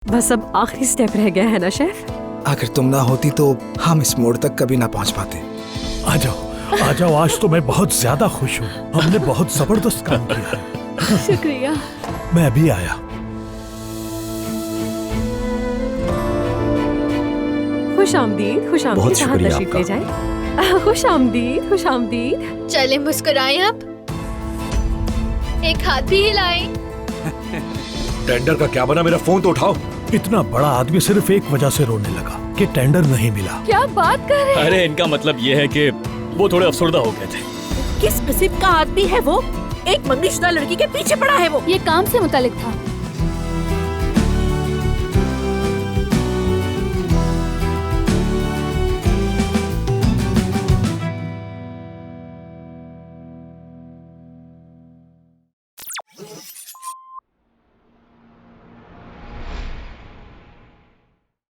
बस अब आखिरी स्टेप रह गया है ना शेफ? अगर तुम ना होती तो हम इस मोड़ तक कभी ना पहुंच पाते। आ जाओ, आज तो मैं बहुत ज्यादा खुश हूँ। हमने बहुत जबरदस्त काम किया है। शुक्रिया। मैं अभी आया। खुश आमदीद, खुश आमदीद। बहुत कहाँ शुक्रिया तशरीफ ले जाए? खुश आमदीद, खुश आमदीद। चले मुस्कुराएं अब, एक हाथ भी हिलाएं। टेंडर का क्या बना? मेरा फोन तो उठाओ। इतना बड़ा आदमी सिर्फ एक वजह से रोने लगा कि टेंडर नहीं मिला। क्या बात कर रहे हैं? अरे इनका मतलब ये है कि वो थोड़े अफसरदा हो गए थे। किस नसीब का आदमी है वो? एक मंगलीशुदा लड़की के पीछे पड़ा है वो। ये काम से मुतालिक था।